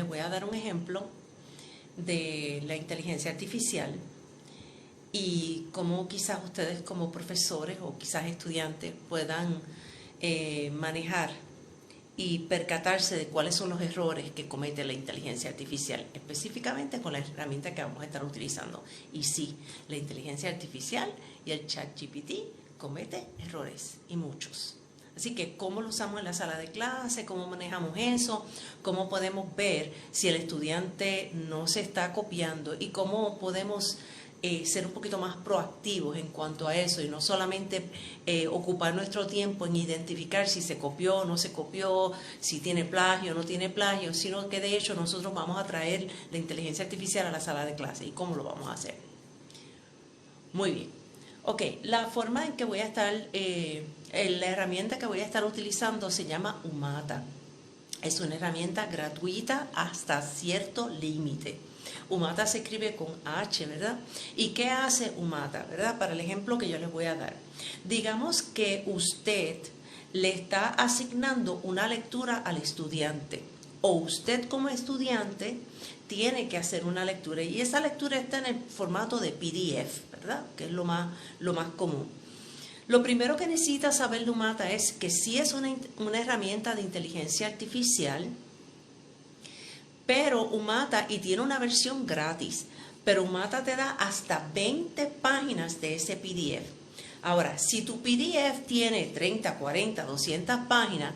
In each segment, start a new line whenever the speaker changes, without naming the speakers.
les voy a dar un ejemplo de la inteligencia artificial y cómo quizás ustedes como profesores o quizás estudiantes puedan manejar y percatarse de cuáles son los errores que comete la inteligencia artificial, específicamente con la herramienta que vamos a estar utilizando. Y sí, la inteligencia artificial y el ChatGPT comete errores, y muchos. Así que, ¿cómo lo usamos en la sala de clase? ¿Cómo manejamos eso? ¿Cómo podemos ver si el estudiante no se está copiando? ¿Y cómo podemos ser un poquito más proactivos en cuanto a eso? Y no solamente ocupar nuestro tiempo en identificar si se copió o no se copió, si tiene plagio o no tiene plagio, sino que de hecho nosotros vamos a traer la inteligencia artificial a la sala de clase. ¿Y cómo lo vamos a hacer? Muy bien. Ok, la forma en que voy a estar, la herramienta que voy a estar utilizando se llama Umata. Es una herramienta gratuita hasta cierto límite. Umata se escribe con H, ¿verdad? ¿Y qué hace Umata, verdad? Para el ejemplo que yo les voy a dar. Digamos que usted le está asignando una lectura al estudiante, o usted como estudiante tiene que hacer una lectura, y esa lectura está en el formato de PDF, ¿verdad? Que es lo más común. Lo primero que necesita saber de Umata es que sí es una herramienta de inteligencia artificial, pero Umata, y tiene una versión gratis, pero Umata te da hasta 20 páginas de ese PDF. Ahora, si tu PDF tiene 30, 40, 200 páginas,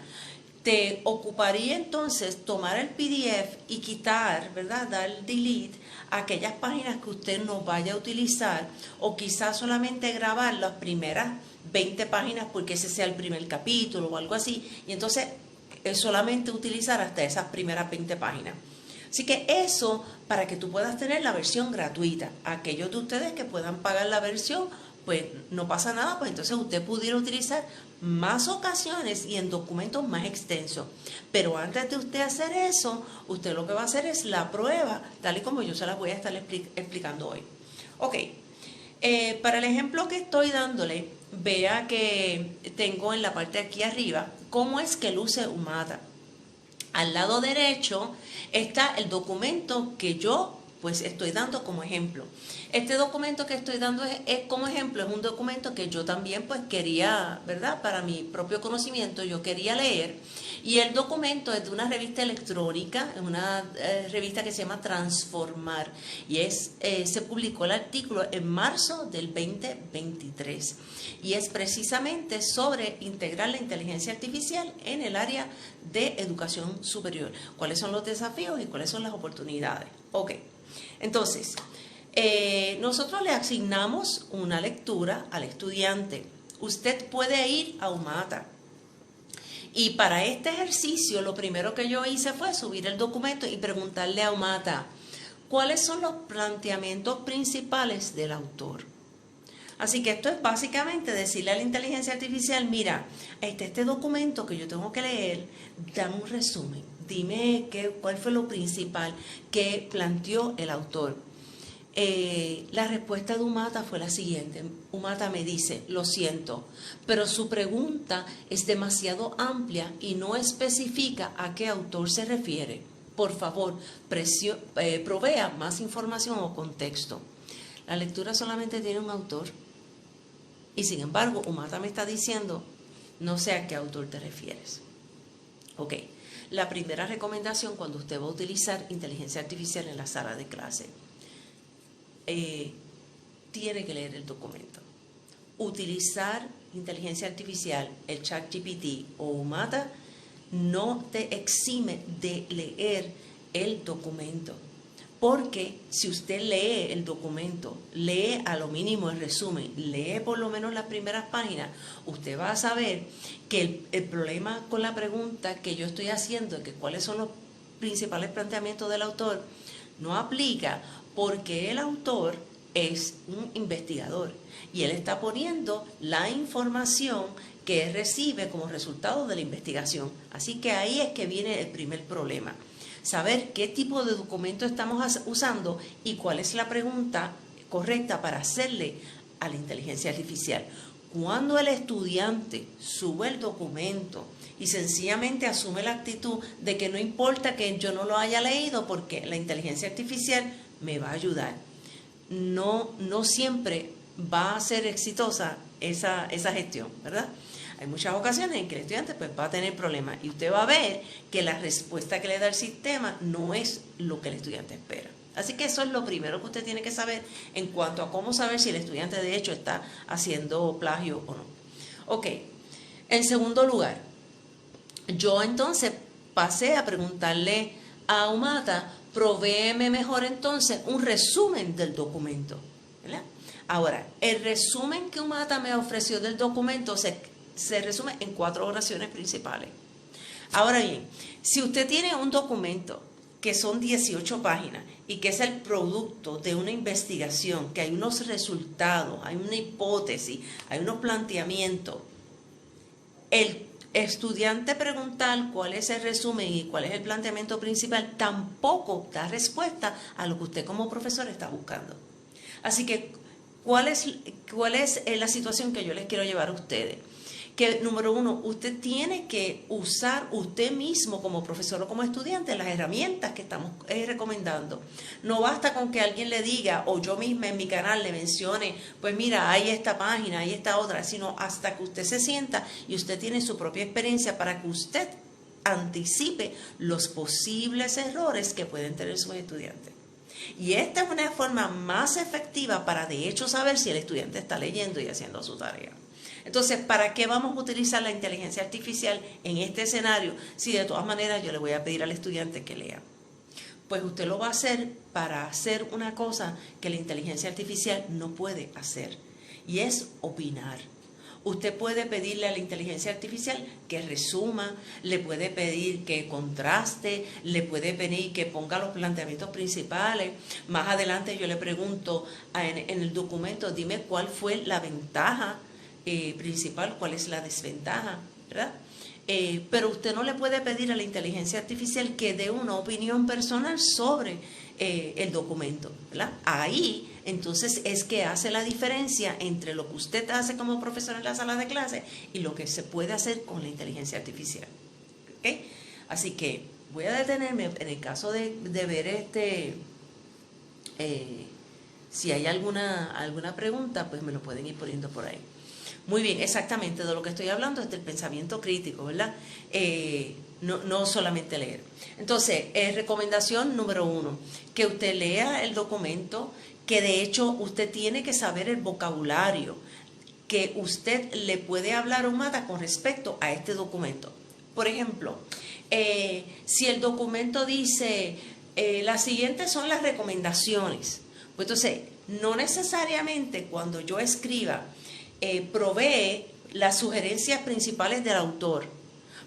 te ocuparía entonces tomar el PDF y quitar, ¿verdad? Dar delete a aquellas páginas que usted no vaya a utilizar, o quizás solamente grabar las primeras 20 páginas porque ese sea el primer capítulo o algo así, y entonces solamente utilizar hasta esas primeras 20 páginas. Así que eso para que tú puedas tener la versión gratuita. Aquellos de ustedes que puedan pagar la versión, pues no pasa nada, pues entonces usted pudiera utilizar más ocasiones y en documentos más extensos. Pero antes de usted hacer eso, usted lo que va a hacer es la prueba, tal y como yo se las voy a estar explicando hoy. Ok, para el ejemplo que estoy dándole, vea que tengo en la parte de aquí arriba cómo es que luce Umata. Al lado derecho está el documento que yo pues estoy dando como ejemplo. Este documento que estoy dando como ejemplo es un documento que yo también pues quería, ¿verdad? Para mi propio conocimiento yo quería leer, y el documento es de una revista electrónica, una revista que se llama Transformar, y se publicó el artículo en marzo del 2023, y es precisamente sobre integrar la inteligencia artificial en el área de educación superior. ¿Cuáles son los desafíos y cuáles son las oportunidades? Ok, entonces, nosotros le asignamos una lectura al estudiante. Usted puede ir a Umata. Y para este ejercicio, lo primero que yo hice fue subir el documento y preguntarle a Umata, ¿cuáles son los planteamientos principales del autor? Así que esto es básicamente decirle a la inteligencia artificial, mira, este documento que yo tengo que leer, dame un resumen, dime cuál fue lo principal que planteó el autor. La respuesta de Umata fue la siguiente. Umata me dice, lo siento, pero su pregunta es demasiado amplia y no especifica a qué autor se refiere. Por favor, provea más información o contexto. La lectura solamente tiene un autor, y sin embargo Umata me está diciendo, no sé a qué autor te refieres. Ok, la primera recomendación cuando usted va a utilizar inteligencia artificial en la sala de clase, tiene que leer el documento. Utilizar inteligencia artificial, el ChatGPT o Umata, no te exime de leer el documento. Porque si usted lee el documento, lee a lo mínimo el resumen, lee por lo menos las primeras páginas, usted va a saber que el problema con la pregunta que yo estoy haciendo, que cuáles son los principales planteamientos del autor, no aplica, porque el autor es un investigador y él está poniendo la información que recibe como resultado de la investigación. Así que ahí es que viene el primer problema. Saber qué tipo de documento estamos usando y cuál es la pregunta correcta para hacerle a la inteligencia artificial. Cuando el estudiante sube el documento y sencillamente asume la actitud de que no importa que yo no lo haya leído porque la inteligencia artificial me va a ayudar, no siempre va a ser exitosa esa gestión, ¿verdad? Hay muchas ocasiones en que el estudiante pues, va a tener problemas y usted va a ver que la respuesta que le da el sistema no es lo que el estudiante espera. Así que eso es lo primero que usted tiene que saber en cuanto a cómo saber si el estudiante de hecho está haciendo plagio o no. Ok, en segundo lugar, yo entonces pasé a preguntarle a Umata, provéeme mejor entonces un resumen del documento, ¿verdad? Ahora, el resumen que Umata me ofreció del documento se resume en 4 oraciones principales. Ahora bien, si usted tiene un documento que son 18 páginas y que es el producto de una investigación, que hay unos resultados, hay una hipótesis, hay unos planteamientos, el estudiante preguntar cuál es el resumen y cuál es el planteamiento principal tampoco da respuesta a lo que usted como profesor está buscando. Así que, ¿cuál es la situación que yo les quiero llevar a ustedes? Que número 1, usted tiene que usar usted mismo como profesor o como estudiante las herramientas que estamos recomendando. No basta con que alguien le diga o yo misma en mi canal le mencione, pues mira, hay esta página, hay esta otra, sino hasta que usted se sienta y usted tiene su propia experiencia para que usted anticipe los posibles errores que pueden tener sus estudiantes. Y esta es una forma más efectiva para de hecho saber si el estudiante está leyendo y haciendo su tarea. Entonces, ¿para qué vamos a utilizar la inteligencia artificial en este escenario si de todas maneras yo le voy a pedir al estudiante que lea? Pues usted lo va a hacer para hacer una cosa que la inteligencia artificial no puede hacer, y es opinar. Usted puede pedirle a la inteligencia artificial que resuma, le puede pedir que contraste, le puede pedir que ponga los planteamientos principales. Más adelante yo le pregunto en el documento, dime cuál fue la ventaja principal, cuál es la desventaja, ¿verdad? Pero usted no le puede pedir a la inteligencia artificial que dé una opinión personal sobre el documento, ¿verdad? Ahí entonces es que hace la diferencia entre lo que usted hace como profesor en la sala de clase y lo que se puede hacer con la inteligencia artificial, ¿ok? Así que voy a detenerme en el caso de ver si hay alguna pregunta, pues me lo pueden ir poniendo por ahí. Muy bien, exactamente de lo que estoy hablando es del pensamiento crítico, ¿verdad? No solamente leer. Entonces, recomendación número 1, que usted lea el documento, que de hecho usted tiene que saber el vocabulario que usted le puede hablar a Umata con respecto a este documento. Por ejemplo, si el documento dice, las siguientes son las recomendaciones, pues entonces, no necesariamente cuando yo escriba, provee las sugerencias principales del autor.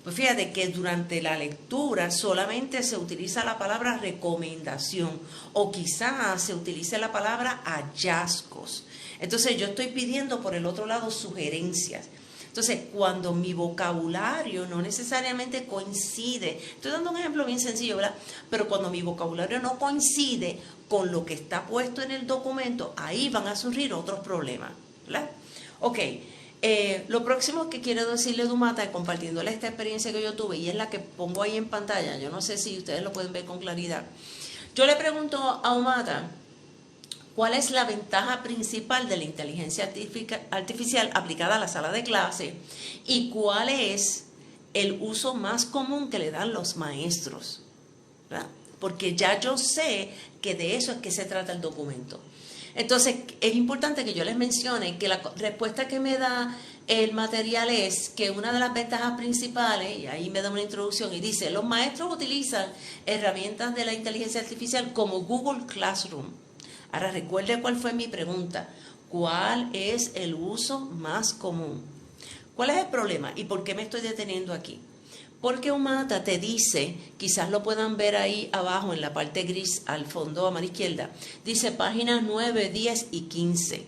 Pues fíjate que durante la lectura solamente se utiliza la palabra recomendación o quizás se utilice la palabra hallazgos. Entonces yo estoy pidiendo por el otro lado sugerencias. Entonces cuando mi vocabulario no necesariamente coincide, estoy dando un ejemplo bien sencillo, ¿verdad? Pero cuando mi vocabulario no coincide con lo que está puesto en el documento, ahí van a surgir otros problemas, ¿verdad? Ok, lo próximo que quiero decirle de Umata, compartiéndole esta experiencia que yo tuve, y es la que pongo ahí en pantalla, yo no sé si ustedes lo pueden ver con claridad. Yo le pregunto a Umata, ¿cuál es la ventaja principal de la inteligencia artificial aplicada a la sala de clase? ¿Y cuál es el uso más común que le dan los maestros? ¿Verdad? Porque ya yo sé que de eso es que se trata el documento. Entonces, es importante que yo les mencione que la respuesta que me da el material es que una de las ventajas principales, y ahí me da una introducción y dice, los maestros utilizan herramientas de la inteligencia artificial como Google Classroom. Ahora, recuerde cuál fue mi pregunta. ¿Cuál es el uso más común? ¿Cuál es el problema y por qué me estoy deteniendo aquí? Porque Umata te dice, quizás lo puedan ver ahí abajo en la parte gris al fondo a mano izquierda, dice páginas 9, 10 y 15.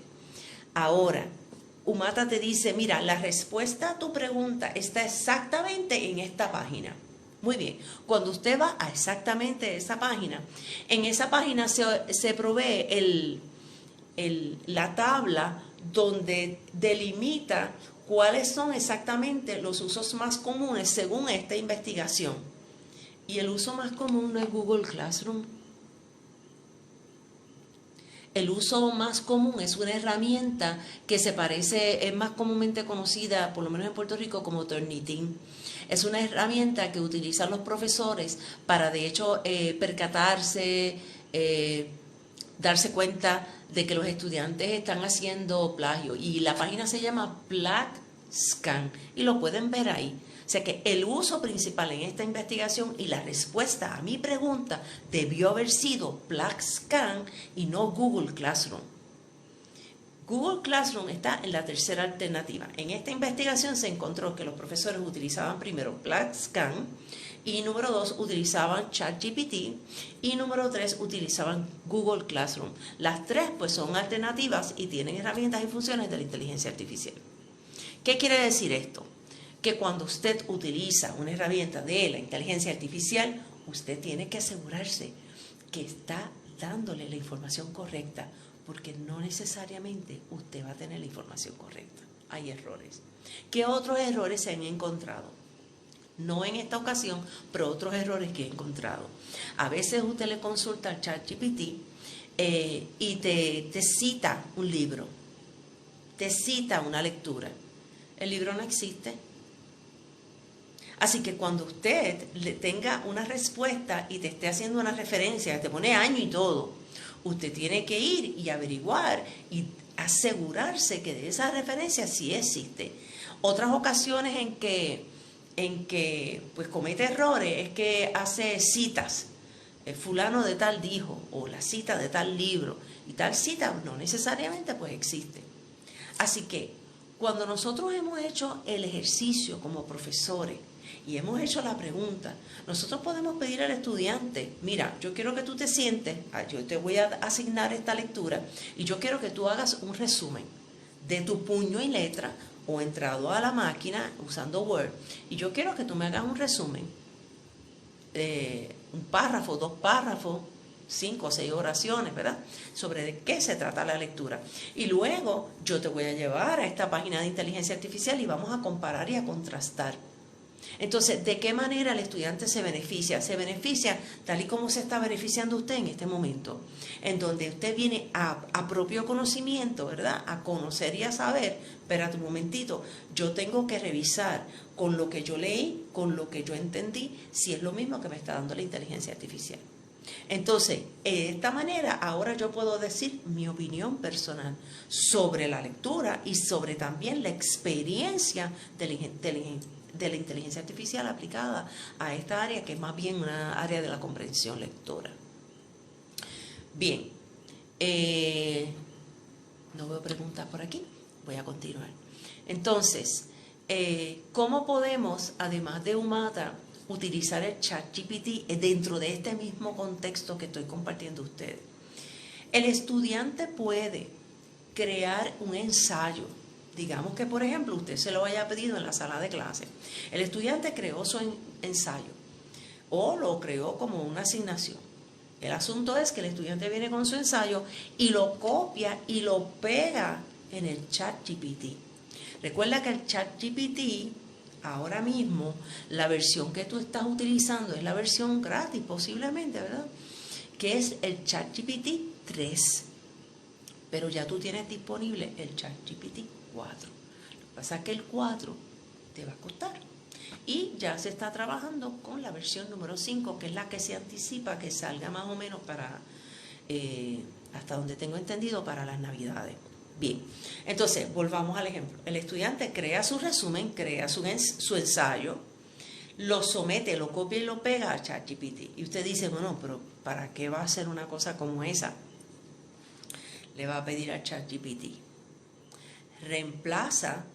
Ahora, Umata te dice, mira, la respuesta a tu pregunta está exactamente en esta página. Muy bien, cuando usted va a exactamente esa página, en esa página se provee la tabla donde delimita cuáles son exactamente los usos más comunes según esta investigación. Y el uso más común no es Google Classroom. El uso más común es una herramienta que es más comúnmente conocida, por lo menos en Puerto Rico, como Turnitin. Es una herramienta que utilizan los profesores para, de hecho, percatarse, darse cuenta de que los estudiantes están haciendo plagio. Y la página se llama PlagScan y lo pueden ver ahí. O sea que el uso principal en esta investigación y la respuesta a mi pregunta debió haber sido PlagScan y no Google Classroom. Google Classroom está en la tercera alternativa. En esta investigación se encontró que los profesores utilizaban primero PlagScan y número 2 utilizaban ChatGPT y número 3 utilizaban Google Classroom. Las tres pues son alternativas y tienen herramientas y funciones de la inteligencia artificial. ¿Qué quiere decir esto? Que cuando usted utiliza una herramienta de la inteligencia artificial, usted tiene que asegurarse que está dándole la información correcta, porque no necesariamente usted va a tener la información correcta. Hay errores. ¿Qué otros errores se han encontrado? No en esta ocasión, pero otros errores que he encontrado. A veces usted le consulta al ChatGPT y te cita un libro, te cita una lectura. El libro no existe. Así que cuando usted le tenga una respuesta y te esté haciendo una referencia, te pone año y todo, usted tiene que ir y averiguar y asegurarse que de esa referencia sí existe. Otras ocasiones en que pues comete errores es que hace citas. Fulano de tal dijo, o la cita de tal libro, y tal cita no necesariamente pues existe. Así que cuando nosotros hemos hecho el ejercicio como profesores y hemos hecho la pregunta, nosotros podemos pedir al estudiante, mira, yo quiero que tú te sientes, yo te voy a asignar esta lectura y yo quiero que tú hagas un resumen de tu puño y letra o entrado a la máquina usando Word, y yo quiero que tú me hagas un resumen, un párrafo, 2 párrafos, 5 o 6 oraciones, ¿verdad? Sobre de qué se trata la lectura. Y luego yo te voy a llevar a esta página de inteligencia artificial y vamos a comparar y a contrastar. Entonces, ¿de qué manera el estudiante se beneficia? Se beneficia tal y como se está beneficiando usted en este momento, en donde usted viene a propio conocimiento, ¿verdad? A conocer y a saber, espérate un momentito, yo tengo que revisar con lo que yo leí, con lo que yo entendí, si es lo mismo que me está dando la inteligencia artificial. Entonces, de esta manera, ahora yo puedo decir mi opinión personal sobre la lectura y sobre también la experiencia de la inteligencia artificial aplicada a esta área, que es más bien una área de la comprensión lectora. Bien, no veo preguntas por aquí, voy a continuar. Entonces, ¿cómo podemos, además de Umata, utilizar el ChatGPT dentro de este mismo contexto que estoy compartiendo ustedes? El estudiante puede crear un ensayo. Digamos que, por ejemplo, usted se lo haya pedido en la sala de clase. El estudiante creó su ensayo o lo creó como una asignación. El asunto es que el estudiante viene con su ensayo y lo copia y lo pega en el ChatGPT. Recuerda que el ChatGPT, ahora mismo, la versión que tú estás utilizando es la versión gratis, posiblemente, ¿verdad? Que es el ChatGPT 3. Pero ya tú tienes disponible el ChatGPT 4. Lo que pasa es que el 4 te va a costar. Y ya se está trabajando con la versión número 5, que es la que se anticipa que salga más o menos para, hasta donde tengo entendido, para las Navidades. Bien, entonces volvamos al ejemplo. El estudiante crea su resumen, crea su ensayo, lo somete, lo copia y lo pega a ChatGPT. Y usted dice, bueno, pero ¿para qué va a hacer una cosa como esa? Le va a pedir a ChatGPT: reemplaza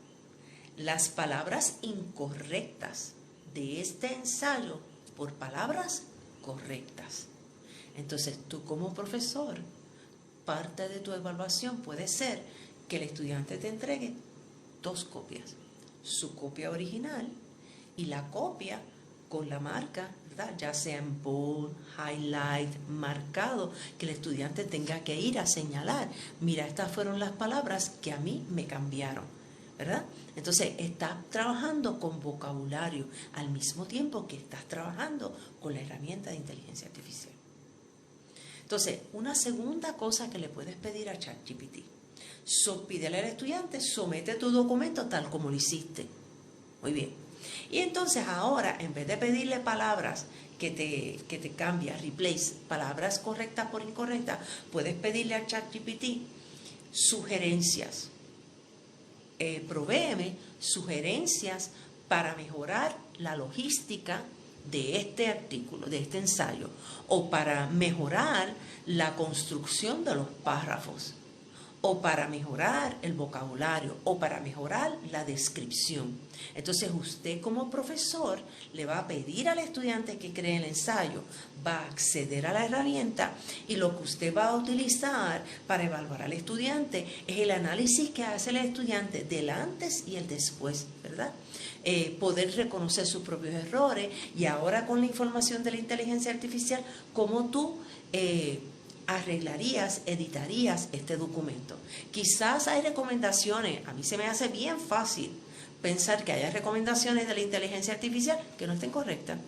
las palabras incorrectas de este ensayo por palabras correctas. Entonces, tú como profesor, parte de tu evaluación puede ser que el estudiante te entregue 2 copias: su copia original y la copia con la marca ¿verdad? Ya sea en bold, highlight, marcado, que el estudiante tenga que ir a señalar, mira, estas fueron las palabras que a mí me cambiaron, ¿verdad? Entonces, estás trabajando con vocabulario al mismo tiempo que estás trabajando con la herramienta de inteligencia artificial. Entonces, una segunda cosa que le puedes pedir a ChatGPT, pídele al estudiante, somete tu documento tal como lo hiciste. Muy bien. Y entonces ahora, en vez de pedirle palabras que te cambia, replace, palabras correctas por incorrectas, puedes pedirle al ChatGPT sugerencias. Provéeme sugerencias para mejorar la logística de este artículo, de este ensayo, o para mejorar la construcción de los párrafos, o para mejorar el vocabulario, o para mejorar la descripción. Entonces usted como profesor le va a pedir al estudiante que cree el ensayo, va a acceder a la herramienta y lo que usted va a utilizar para evaluar al estudiante es el análisis que hace el estudiante del antes y el después, ¿verdad? Poder reconocer sus propios errores y ahora con la información de la inteligencia artificial, cómo tú arreglarías, editarías este documento. Quizás hay recomendaciones, a mí se me hace bien fácil pensar que haya recomendaciones de la inteligencia artificial que no estén correctas,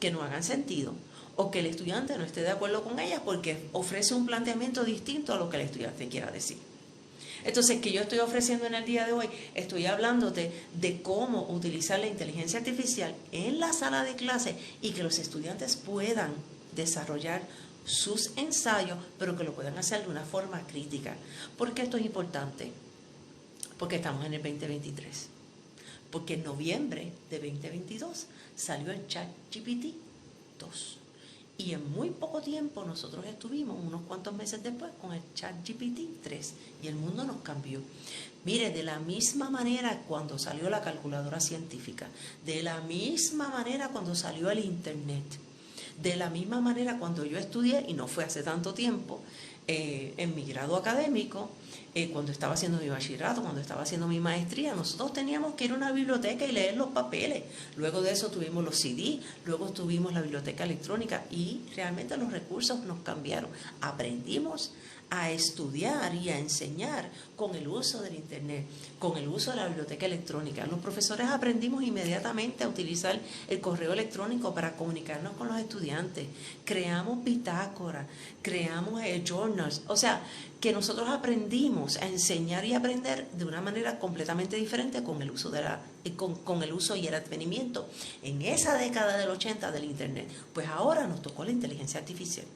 que no hagan sentido, o que el estudiante no esté de acuerdo con ellas porque ofrece un planteamiento distinto a lo que el estudiante quiera decir. Entonces, ¿qué yo estoy ofreciendo en el día de hoy? Estoy hablándote de cómo utilizar la inteligencia artificial en la sala de clase y que los estudiantes puedan desarrollar sus ensayos, pero que lo puedan hacer de una forma crítica. ¿Por qué esto es importante? Porque estamos en el 2023. Porque en noviembre de 2022 salió el ChatGPT 2. Y en muy poco tiempo nosotros estuvimos, unos cuantos meses después, con el ChatGPT 3 y el mundo nos cambió. Mire, de la misma manera cuando salió la calculadora científica, de la misma manera cuando salió el Internet, de la misma manera cuando yo estudié, y no fue hace tanto tiempo, en mi grado académico, cuando estaba haciendo mi bachillerato, cuando estaba haciendo mi maestría, nosotros teníamos que ir a una biblioteca y leer los papeles. Luego de eso tuvimos los CD, luego tuvimos la biblioteca electrónica y realmente los recursos nos cambiaron. Aprendimos a estudiar y a enseñar con el uso del Internet, con el uso de la biblioteca electrónica. Los profesores aprendimos inmediatamente a utilizar el correo electrónico para comunicarnos con los estudiantes. Creamos bitácoras, creamos journals, o sea, que nosotros aprendimos a enseñar y aprender de una manera completamente diferente con el uso con el uso y el advenimiento en esa década del 80 del Internet. Pues ahora nos tocó la inteligencia artificial.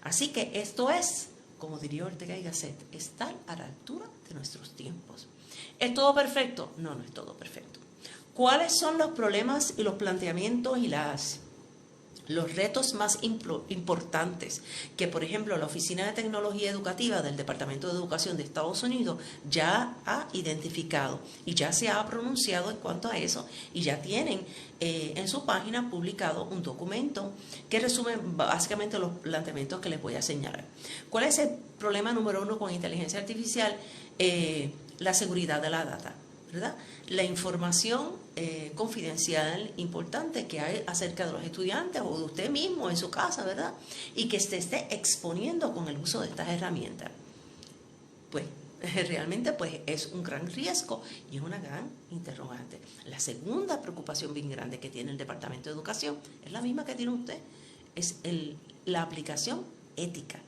Así que esto es, como diría Ortega y Gasset, estar a la altura de nuestros tiempos. ¿Es todo perfecto? No, no es todo perfecto. ¿Cuáles son los problemas y los planteamientos y los retos más importantes que, por ejemplo, la Oficina de Tecnología Educativa del Departamento de Educación de Estados Unidos ya ha identificado y ya se ha pronunciado en cuanto a eso y ya tienen en su página publicado un documento que resume básicamente los planteamientos que les voy a señalar? ¿Cuál es el problema número uno con inteligencia artificial? La seguridad de la data, ¿verdad? La información confidencial importante que hay acerca de los estudiantes o de usted mismo en su casa, ¿verdad? Y que se esté exponiendo con el uso de estas herramientas. Pues realmente pues es un gran riesgo y es una gran interrogante. La segunda preocupación bien grande que tiene el Departamento de Educación es la misma que tiene usted, es la aplicación ética.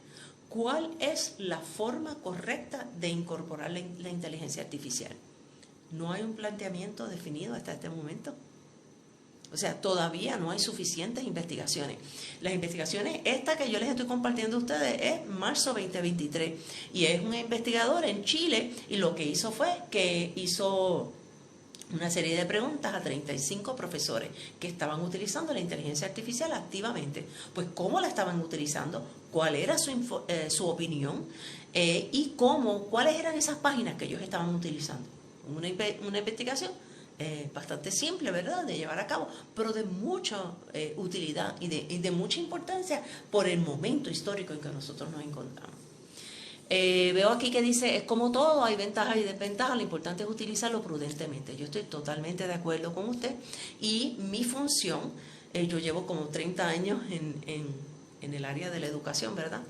¿Cuál es la forma correcta de incorporar la inteligencia artificial? No hay un planteamiento definido hasta este momento. O sea, todavía no hay suficientes investigaciones. Las investigaciones, esta que yo les estoy compartiendo a ustedes, es marzo 2023. Y es un investigador en Chile y lo que hizo fue que hizo una serie de preguntas a 35 profesores que estaban utilizando la inteligencia artificial activamente. Pues cómo la estaban utilizando, cuál era su opinión y cuáles eran esas páginas que ellos estaban utilizando. Una investigación bastante simple, ¿verdad?, de llevar a cabo, pero de mucha utilidad y de mucha importancia por el momento histórico en que nosotros nos encontramos. Veo aquí que dice, es como todo, hay ventajas y desventajas, lo importante es utilizarlo prudentemente. Yo estoy totalmente de acuerdo con usted y mi función Yo llevo como 30 años en el área de la educación, ¿verdad?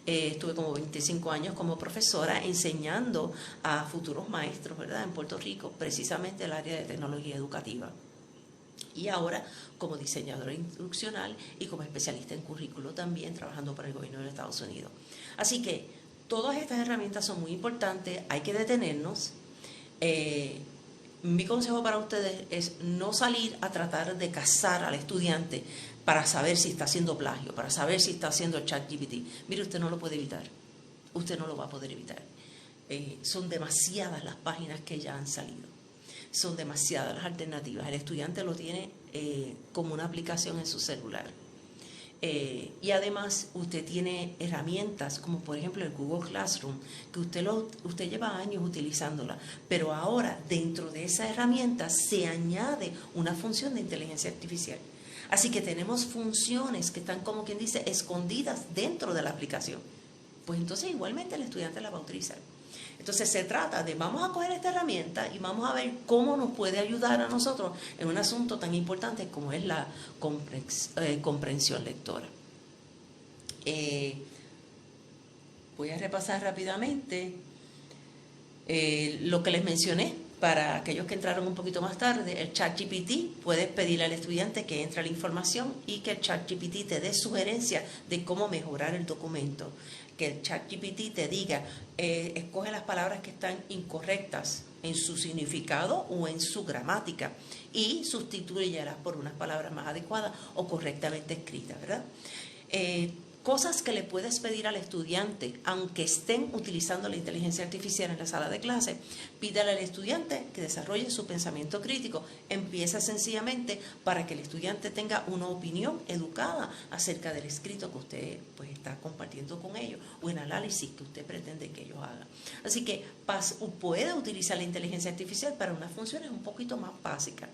Estuve como 25 años como profesora enseñando a futuros maestros, ¿verdad? En Puerto Rico, precisamente el área de tecnología educativa. Y ahora como diseñadora instruccional y como especialista en currículo también, trabajando para el gobierno de los Estados Unidos. Así que todas estas herramientas son muy importantes, hay que detenernos. Mi consejo para ustedes es no salir a tratar de cazar al estudiante para saber si está haciendo plagio, para saber si está haciendo ChatGPT. Mire, usted no lo puede evitar, usted no lo va a poder evitar. Son demasiadas las páginas que ya han salido, son demasiadas las alternativas. El estudiante lo tiene como una aplicación en su celular. Y además usted tiene herramientas como por ejemplo el Google Classroom, que usted lleva años utilizándola, pero ahora dentro de esa herramienta se añade una función de inteligencia artificial. Así que tenemos funciones que están, como quien dice, escondidas dentro de la aplicación. Pues entonces igualmente el estudiante la va a utilizar. Entonces se trata de, vamos a coger esta herramienta y vamos a ver cómo nos puede ayudar a nosotros en un asunto tan importante como es la comprensión lectora. Voy a repasar rápidamente lo que les mencioné. Para aquellos que entraron un poquito más tarde, el ChatGPT, puedes pedirle al estudiante que entre la información y que el ChatGPT te dé sugerencias de cómo mejorar el documento. Que el ChatGPT te diga, escoge las palabras que están incorrectas en su significado o en su gramática y sustitúyelas por unas palabras más adecuadas o correctamente escritas, ¿verdad? Cosas que le puedes pedir al estudiante, aunque estén utilizando la inteligencia artificial en la sala de clase, pídale al estudiante que desarrolle su pensamiento crítico. Empieza sencillamente para que el estudiante tenga una opinión educada acerca del escrito que usted pues está compartiendo con ellos o el análisis que usted pretende que ellos hagan. Así que puede utilizar la inteligencia artificial para unas funciones un poquito más básicas.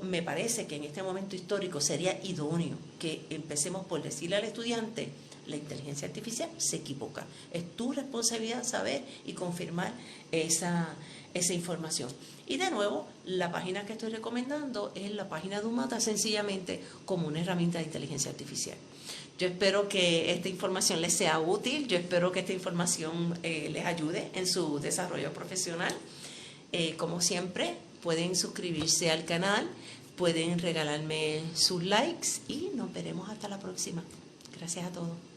Me parece que en este momento histórico sería idóneo que empecemos por decirle al estudiante, la inteligencia artificial se equivoca. Es tu responsabilidad saber y confirmar esa información. Y de nuevo, la página que estoy recomendando es la página de UMATA, sencillamente como una herramienta de inteligencia artificial. Yo espero que esta información les sea útil, yo espero que esta información les ayude en su desarrollo profesional. Como siempre, pueden suscribirse al canal, pueden regalarme sus likes y nos veremos hasta la próxima. Gracias a todos.